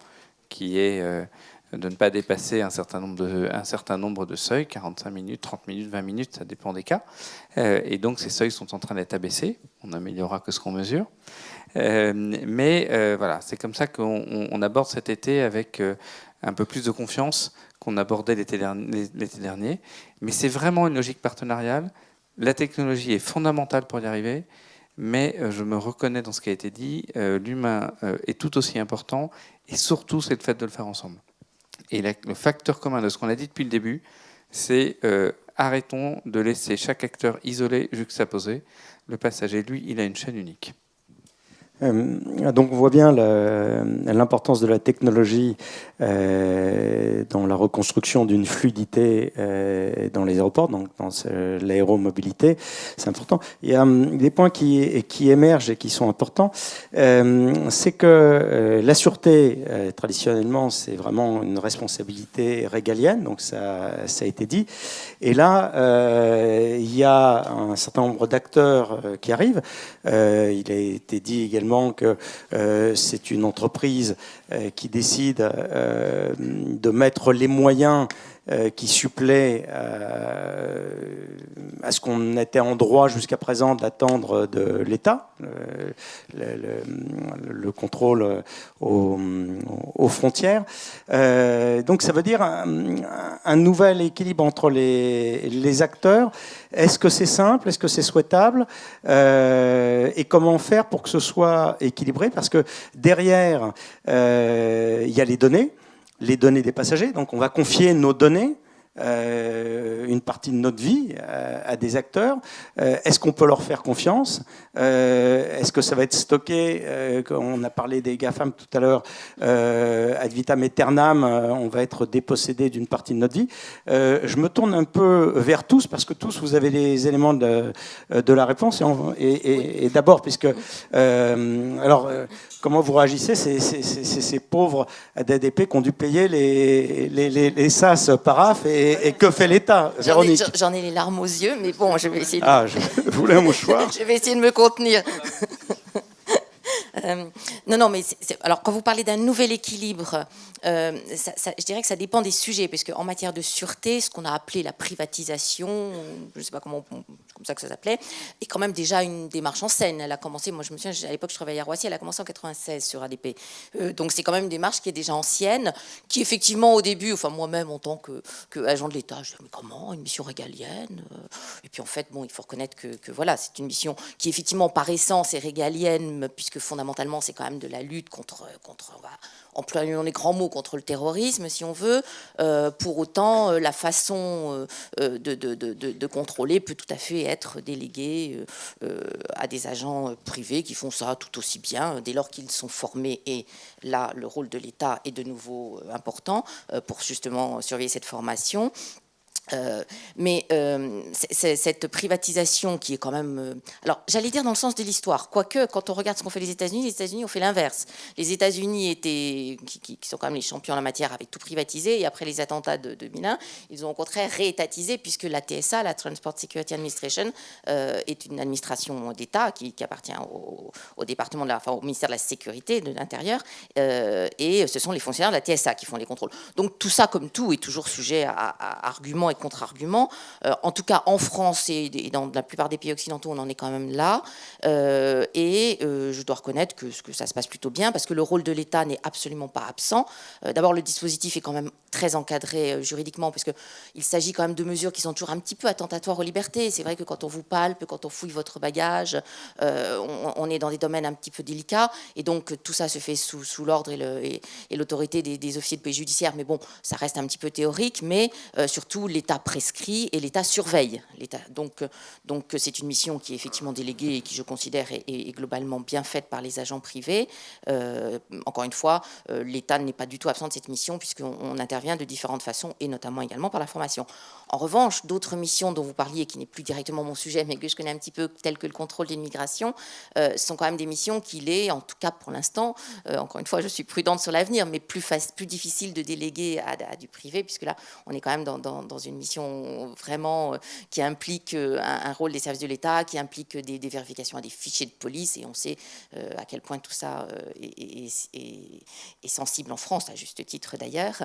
qui est de ne pas dépasser un certain nombre de seuils, 45 minutes, 30 minutes, 20 minutes, ça dépend des cas. Et donc ces seuils sont en train d'être abaissés. On n'améliorera que ce qu'on mesure. Voilà, c'est comme ça qu'on aborde cet été avec un peu plus de confiance qu'on abordait l'été dernier. Mais c'est vraiment une logique partenariale. La technologie est fondamentale pour y arriver. Mais je me reconnais dans ce qui a été dit, l'humain est tout aussi important, et surtout c'est le fait de le faire ensemble. Et le facteur commun de ce qu'on a dit depuis le début, c'est arrêtons de laisser chaque acteur isolé, juxtaposé. Le passager, lui, il a une chaîne unique. Donc on voit bien l'importance de la technologie dans la reconstruction d'une fluidité dans les aéroports, donc dans l'aéromobilité, c'est important. Il y a des points qui émergent et qui sont importants. C'est que la sûreté, traditionnellement, c'est vraiment une responsabilité régalienne, donc ça a été dit. Et là, il y a un certain nombre d'acteurs qui arrivent. Il a été dit également que c'est une entreprise qui décide de mettre les moyens qui suppléent à ce qu'on était en droit jusqu'à présent d'attendre de l'État, le contrôle aux frontières. Donc ça veut dire un nouvel équilibre entre les acteurs. Est-ce que c'est simple? Est-ce que c'est souhaitable? Et comment faire pour que ce soit équilibré? Parce que derrière, il y a les données des passagers. Donc on va confier nos données, une partie de notre vie à des acteurs. Est-ce qu'on peut leur faire confiance? Est-ce que ça va être stocké? On a parlé des GAFAM tout à l'heure. Ad vitam aeternam, on va être dépossédé d'une partie de notre vie. Je me tourne un peu vers tous, parce que tous, vous avez les éléments de la réponse. Et d'abord, puisque... comment vous réagissez? C'est ces pauvres d'ADP qui ont dû payer les SAS paraf et que fait l'État? Véronique. J'en ai les larmes aux yeux, mais bon, je vais essayer je voulais un mouchoir. Je vais essayer de me contenir. Non, mais alors quand vous parlez d'un nouvel équilibre, je dirais que ça dépend des sujets, parce qu'en matière de sûreté, ce qu'on a appelé la privatisation, je ne sais pas comment, comme ça que ça s'appelait, est quand même déjà une démarche en scène. Elle a commencé, moi je me souviens, à l'époque je travaillais à Roissy, elle a commencé en 96 sur ADP. Donc c'est quand même une démarche qui est déjà ancienne, qui effectivement au début, enfin moi-même en tant que agent de l'État, je disais mais comment, une mission régalienne? Et puis en fait, bon, il faut reconnaître que voilà, c'est une mission qui effectivement par essence est régalienne, puisque fondamentalement c'est quand même de la lutte contre employons les grands mots, contre le terrorisme, si on veut. Pour autant, la façon de contrôler peut tout à fait être déléguée à des agents privés qui font ça tout aussi bien, dès lors qu'ils sont formés. Et là, le rôle de l'État est de nouveau important pour justement surveiller cette formation. Mais cette privatisation qui est quand même... alors, j'allais dire dans le sens de l'histoire, quoique, quand on regarde ce qu'ont fait les États-Unis ont fait l'inverse. Les États-Unis qui sont quand même les champions en la matière, avaient tout privatisé, et après les attentats de 2001, ils ont au contraire réétatisé, puisque la TSA, la Transport Security Administration, est une administration d'État qui appartient au département au ministère de la Sécurité de l'Intérieur, et ce sont les fonctionnaires de la TSA qui font les contrôles. Donc tout ça, comme tout, est toujours sujet à arguments et contre-arguments. En tout cas, en France et dans la plupart des pays occidentaux, on en est quand même là. Je dois reconnaître que ça se passe plutôt bien, parce que le rôle de l'État n'est absolument pas absent. D'abord, le dispositif est quand même très encadré juridiquement, parce qu'il s'agit quand même de mesures qui sont toujours un petit peu attentatoires aux libertés. C'est vrai que quand on vous palpe, quand on fouille votre bagage, on est dans des domaines un petit peu délicats, et donc tout ça se fait sous l'ordre et l'autorité des officiers de police judiciaire. Mais bon, ça reste un petit peu théorique, mais surtout l'État prescrit et l'État surveille. Donc c'est une mission qui est effectivement déléguée et qui, je considère, est globalement bien faite par les agents privés. Encore une fois, l'État n'est pas du tout absent de cette mission, puisqu'on intervient de différentes façons, et notamment également par la formation. En revanche, d'autres missions dont vous parliez, qui n'est plus directement mon sujet, mais que je connais un petit peu, telles que le contrôle de l'immigration, sont quand même des missions qu'il est, en tout cas pour l'instant, encore une fois, je suis prudente sur l'avenir, mais plus difficile de déléguer à du privé, puisque là, on est quand même dans une mission vraiment qui implique un rôle des services de l'État, qui implique des vérifications à des fichiers de police, et on sait à quel point tout ça est sensible en France, à juste titre d'ailleurs.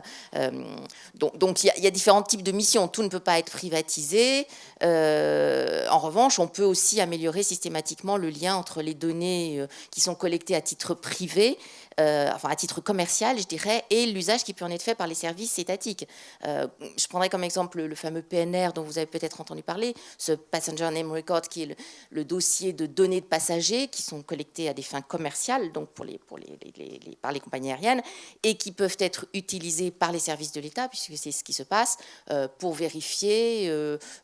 Donc il y a différents types de missions. Tout ne peut pas être privatisé. En revanche, on peut aussi améliorer systématiquement le lien entre les données qui sont collectées à titre privé, enfin à titre commercial, je dirais, et l'usage qui peut en être fait par les services étatiques. Je prendrai comme exemple le fameux PNR dont vous avez peut-être entendu parler, ce Passenger Name Record, qui est le dossier de données de passagers qui sont collectées à des fins commerciales, donc par les compagnies aériennes, et qui peuvent être utilisées par les services de l'État, puisque c'est ce qui se passe, pour vérifier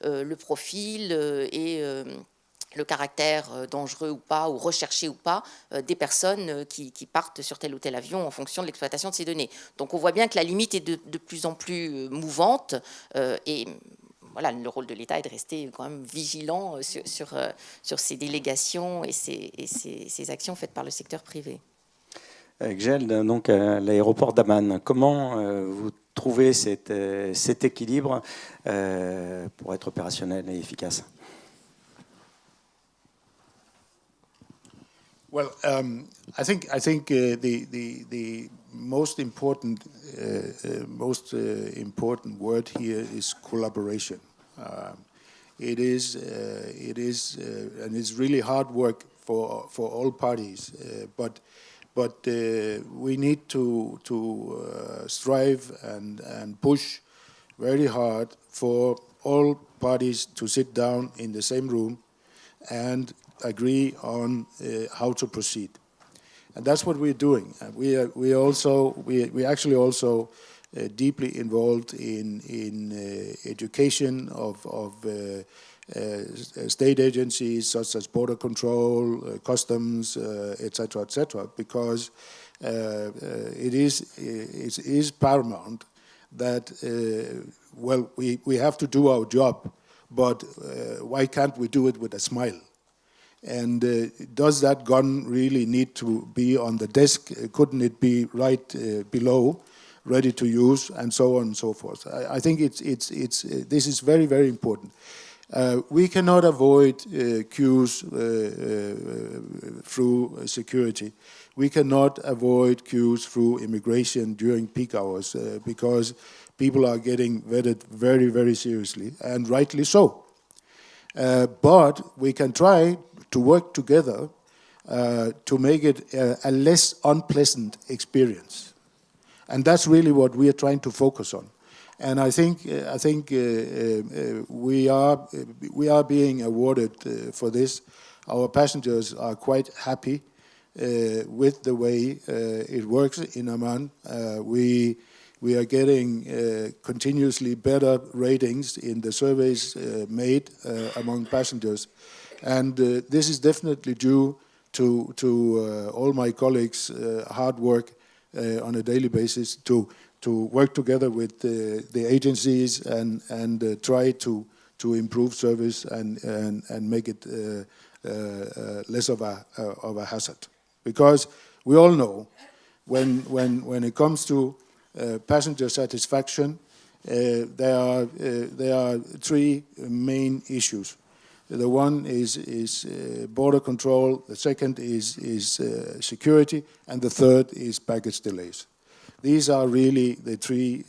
le profil le caractère dangereux ou pas, ou recherché ou pas, des personnes qui partent sur tel ou tel avion en fonction de l'exploitation de ces données. Donc on voit bien que la limite est de plus en plus mouvante, et voilà, le rôle de l'État est de rester quand même vigilant sur ces délégations et ces actions faites par le secteur privé. Gel, donc à l'aéroport d'Amman, comment vous trouvez cet équilibre pour être opérationnel et efficace? Well, I think the most important word here is collaboration. It is and it's really hard work for all parties, but we need to strive and push very hard for all parties to sit down in the same room and agree on how to proceed, and that's what we're doing. We actually also deeply involved in education of state agencies such as border control, customs, etc., because it is paramount that we have to do our job, but why can't we do it with a smile? And does that gun really need to be on the desk? Couldn't it be right below, ready to use, and so on and so forth? I think this is very, very important. We cannot avoid queues through security. We cannot avoid queues through immigration during peak hours because people are getting vetted very, very seriously, and rightly so. But we can try to work together to make it a less unpleasant experience. And that's really what we are trying to focus on. And I think we are being awarded for this. Our passengers are quite happy with the way it works in Amman. We are getting continuously better ratings in the surveys made among passengers. And this is definitely due to all my colleagues' hard work on a daily basis to work together with the agencies and try to improve service and make it less of a hazard. Because we all know when it comes to passenger satisfaction, there are three main issues. The one is border control, the second is security, and the third is baggage delays. These are really the three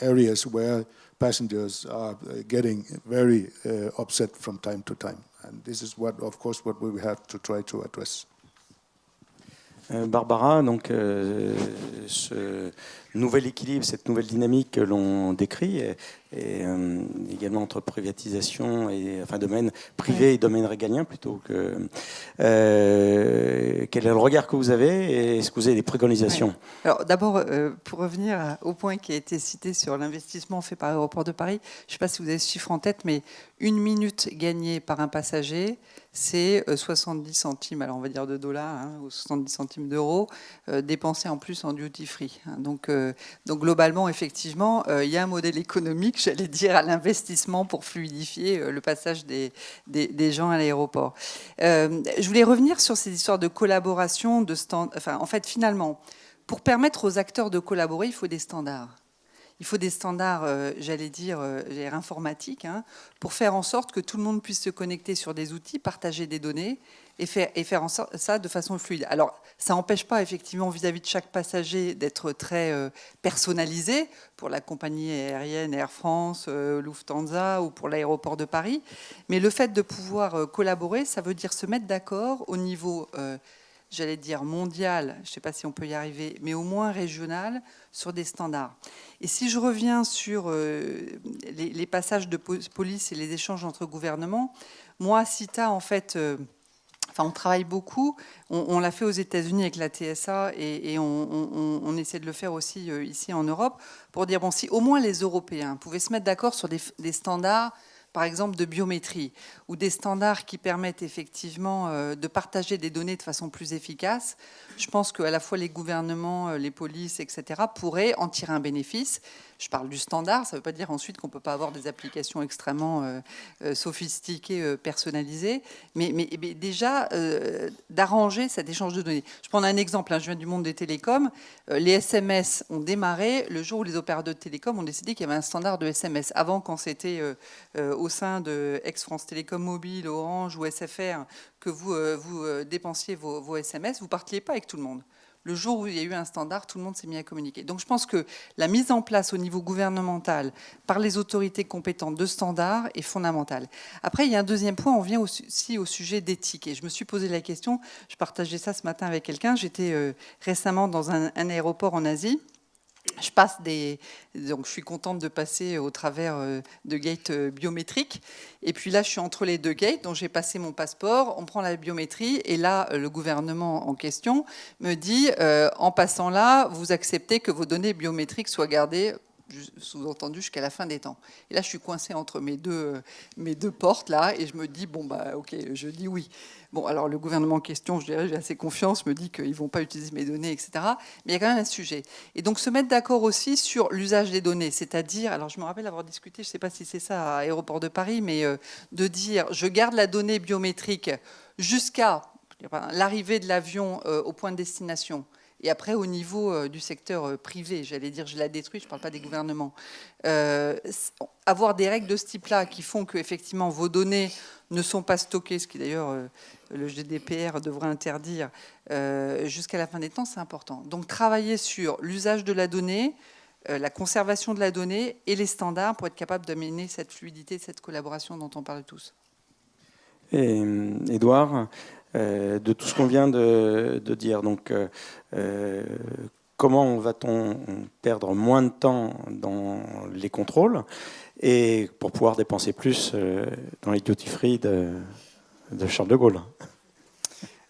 areas where passengers are getting very upset from time to time. And this is what we have to try to address. Barbara, donc ce nouvel équilibre, cette nouvelle dynamique que l'on décrit, et également entre privatisation et domaine privé et domaine régalien plutôt que. Quel est le regard que vous avez et est-ce que vous avez des préconisations? Alors d'abord, pour revenir au point qui a été cité sur l'investissement fait par Aéroport de Paris, je ne sais pas si vous avez ce chiffre en tête, mais 1 minute gagnée par un passager, c'est 70 centimes, alors on va dire de dollars, ou 70 centimes d'euros, dépensés en plus en duty free. Donc globalement, effectivement, il y a un modèle économique, j'allais dire, à l'investissement pour fluidifier le passage des gens à l'aéroport. Je voulais revenir sur ces histoires de collaboration, en fait, finalement, pour permettre aux acteurs de collaborer, il faut des standards. Il faut des standards, j'allais dire, informatiques, pour faire en sorte que tout le monde puisse se connecter sur des outils, partager des données et faire en sorte ça de façon fluide. Alors, ça n'empêche pas, effectivement, vis-à-vis de chaque passager d'être très personnalisé pour la compagnie aérienne Air France, Lufthansa ou pour l'aéroport de Paris. Mais le fait de pouvoir collaborer, ça veut dire se mettre d'accord au niveau j'allais dire mondial, je ne sais pas si on peut y arriver, mais au moins régional, sur des standards. Et si je reviens sur les passages de police et les échanges entre gouvernements, moi, CITA, en fait, on travaille beaucoup. On l'a fait aux États-Unis avec la TSA et on essaie de le faire aussi ici en Europe pour dire, bon, si au moins les Européens pouvaient se mettre d'accord sur des standards par exemple, de biométrie ou des standards qui permettent effectivement de partager des données de façon plus efficace, je pense qu'à la fois les gouvernements, les polices, etc., pourraient en tirer un bénéfice. Je parle du standard, ça ne veut pas dire ensuite qu'on ne peut pas avoir des applications extrêmement sophistiquées, personnalisées, mais déjà d'arranger cet échange de données. Je prends un exemple, je viens du monde des télécoms. Les SMS ont démarré le jour où les opérateurs de télécoms ont décidé qu'il y avait un standard de SMS. Avant, quand c'était au sein de ex-France Télécom Mobile, Orange ou SFR, que vous dépensiez vos SMS, vous ne partiez pas avec tout le monde. Le jour où il y a eu un standard, tout le monde s'est mis à communiquer. Donc je pense que la mise en place au niveau gouvernemental par les autorités compétentes de standards est fondamentale. Après, il y a un deuxième point, on vient aussi au sujet d'éthique. Et je me suis posé la question, je partageais ça ce matin avec quelqu'un, j'étais récemment dans un aéroport en Asie. Donc je suis contente de passer au travers de gates biométriques. Et puis là, je suis entre les deux gates, donc j'ai passé mon passeport, on prend la biométrie, et là, le gouvernement en question me dit, en passant là, vous acceptez que vos données biométriques soient gardées, sous-entendu, jusqu'à la fin des temps. Et là, je suis coincée entre mes deux portes, là, et je me dis, bon, bah, ok, je dis oui. Bon, alors le gouvernement en question, je dirais, j'ai assez confiance, me dit qu'ils ne vont pas utiliser mes données, etc. Mais il y a quand même un sujet. Et donc se mettre d'accord aussi sur l'usage des données, c'est-à-dire, alors je me rappelle avoir discuté, je ne sais pas si c'est ça à Aéroport de Paris, mais de dire, je garde la donnée biométrique jusqu'à l'arrivée de l'avion au point de destination. Et après, au niveau du secteur privé, j'allais dire, je la détruis, je ne parle pas des gouvernements. Avoir des règles de ce type-là qui font que effectivement vos données ne sont pas stockées, ce qui d'ailleurs le GDPR devrait interdire jusqu'à la fin des temps, c'est important. Donc travailler sur l'usage de la donnée, la conservation de la donnée et les standards pour être capable d'amener cette fluidité, cette collaboration dont on parle tous. Et Édouard, de tout ce qu'on vient de dire, donc comment va-t-on perdre moins de temps dans les contrôles et pour pouvoir dépenser plus dans les duty-free de Charles de Gaulle?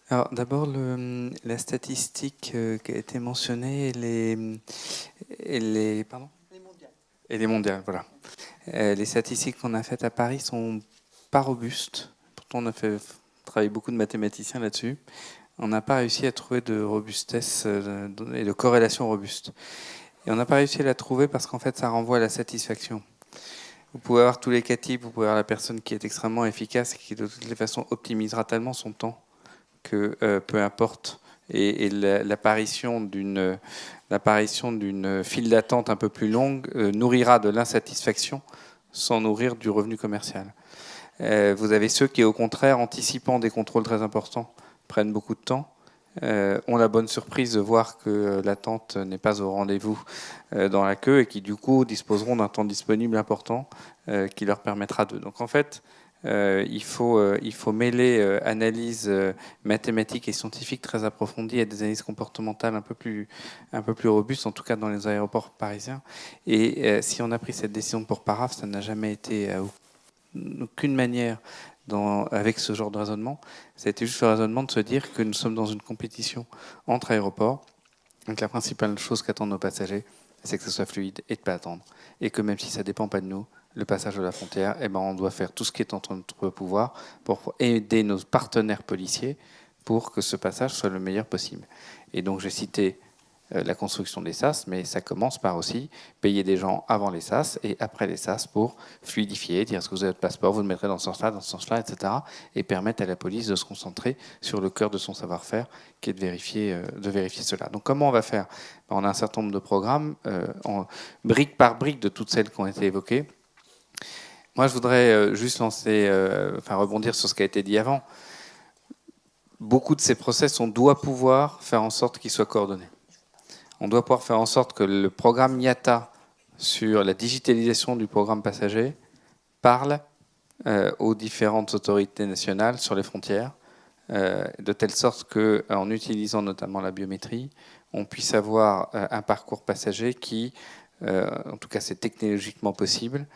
Alors d'abord, la statistique qui a été mentionnée, et les mondiales, voilà. Les statistiques qu'on a faites à Paris sont pas robustes. Pourtant, on a travaillé beaucoup de mathématiciens là-dessus. On n'a pas réussi à trouver de robustesse et de corrélation robuste. Et on n'a pas réussi à la trouver parce qu'en fait, ça renvoie à la satisfaction. Vous pouvez avoir tous les cas types, vous pouvez avoir la personne qui est extrêmement efficace et qui de toutes les façons optimisera tellement son temps que peu importe. Et l'apparition d'une file d'attente un peu plus longue nourrira de l'insatisfaction sans nourrir du revenu commercial. Vous avez ceux qui, au contraire, anticipant des contrôles très importants, prennent beaucoup de temps, ont la bonne surprise de voir que l'attente n'est pas au rendez-vous dans la queue et qui, du coup, disposeront d'un temps disponible important qui leur permettra de... Donc, en fait, il faut mêler analyse mathématique et scientifique très approfondie et des analyses comportementales un peu plus robustes, en tout cas dans les aéroports parisiens. Et si on a pris cette décision pour Paraf, ça n'a jamais été aucune manière avec ce genre de raisonnement. C'était juste le raisonnement de se dire que nous sommes dans une compétition entre aéroports. Donc la principale chose qu'attendent nos passagers, c'est que ce soit fluide et de ne pas attendre. Et que même si ça ne dépend pas de nous, le passage de la frontière, on doit faire tout ce qui est en notre pouvoir pour aider nos partenaires policiers pour que ce passage soit le meilleur possible. Et donc j'ai cité la construction des SAS, mais ça commence par aussi payer des gens avant les SAS et après les SAS pour fluidifier, dire est-ce que vous avez votre passeport, vous le mettrez dans ce sens-là, etc. et permettre à la police de se concentrer sur le cœur de son savoir-faire, qui est de vérifier cela. Donc comment on va faire ? On a un certain nombre de programmes, brique par brique de toutes celles qui ont été évoquées. Moi, je voudrais juste rebondir sur ce qui a été dit avant. Beaucoup de ces process, on doit pouvoir faire en sorte qu'ils soient coordonnés. On doit pouvoir faire en sorte que le programme IATA sur la digitalisation du programme passager parle aux différentes autorités nationales sur les frontières, de telle sorte qu'en utilisant notamment la biométrie, on puisse avoir un parcours passager qui, en tout cas c'est technologiquement possible,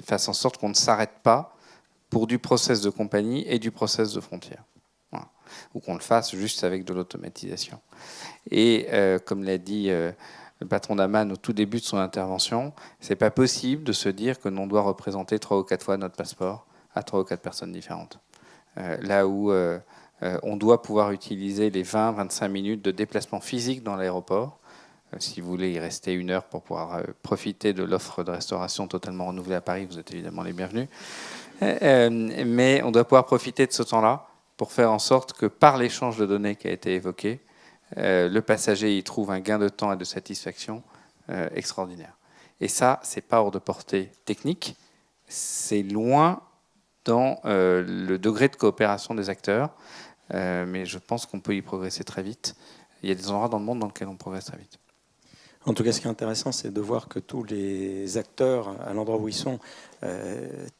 fasse en sorte qu'on ne s'arrête pas pour du process de compagnie et du process de frontière. Voilà. Ou qu'on le fasse juste avec de l'automatisation. Et comme l'a dit le patron d'Aman au tout début de son intervention, c'est pas possible de se dire que l'on doit représenter 3 ou 4 fois notre passeport à 3 ou 4 personnes différentes. Là où on doit pouvoir utiliser les 20-25 minutes de déplacement physique dans l'aéroport. Si vous voulez y rester 1 heure pour pouvoir profiter de l'offre de restauration totalement renouvelée à Paris, vous êtes évidemment les bienvenus. Mais on doit pouvoir profiter de ce temps-là pour faire en sorte que par l'échange de données qui a été évoqué, le passager y trouve un gain de temps et de satisfaction extraordinaire. Et ça, c'est pas hors de portée technique, c'est loin dans le degré de coopération des acteurs, mais je pense qu'on peut y progresser très vite. Il y a des endroits dans le monde dans lesquels on progresse très vite. En tout cas, ce qui est intéressant, c'est de voir que tous les acteurs, à l'endroit où ils sont,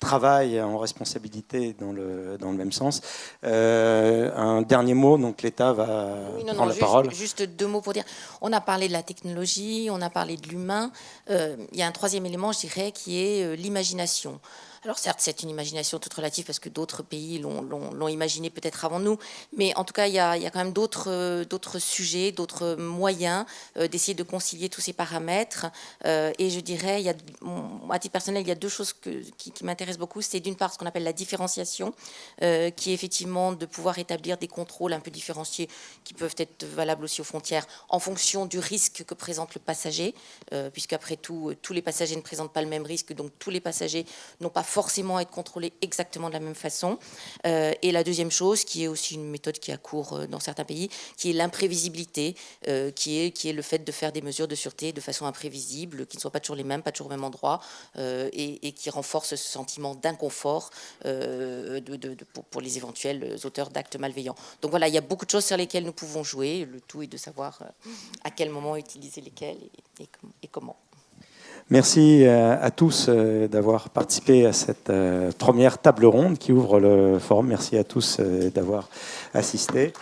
travaillent en responsabilité dans le même sens. Un dernier mot, donc l'État va prendre la parole. Juste 2 mots pour dire, on a parlé de la technologie, on a parlé de l'humain. Il y a un 3e élément, je dirais, qui est l'imagination. Alors certes, c'est une imagination toute relative parce que d'autres pays l'ont imaginé peut-être avant nous, mais en tout cas, il y a quand même d'autres sujets, d'autres moyens d'essayer de concilier tous ces paramètres. Et je dirais, à titre personnel, il y a 2 choses qui m'intéressent beaucoup. C'est d'une part ce qu'on appelle la différenciation, qui est effectivement de pouvoir établir des contrôles un peu différenciés qui peuvent être valables aussi aux frontières en fonction du risque que présente le passager, puisqu'après tout, tous les passagers ne présentent pas le même risque, donc tous les passagers n'ont pas forcément à être contrôlés exactement de la même façon. Et la 2e chose, qui est aussi une méthode qui a cours dans certains pays, qui est l'imprévisibilité, qui est le fait de faire des mesures de sûreté de façon imprévisible, qui ne soient pas toujours les mêmes, pas toujours au même endroit, et qui renforce ce sentiment d'inconfort pour les éventuels auteurs d'actes malveillants. Donc voilà, il y a beaucoup de choses sur lesquelles nous pouvons jouer. Le tout est de savoir à quel moment utiliser lesquelles et comment. Merci à tous d'avoir participé à cette première table ronde qui ouvre le forum. Merci à tous d'avoir assisté.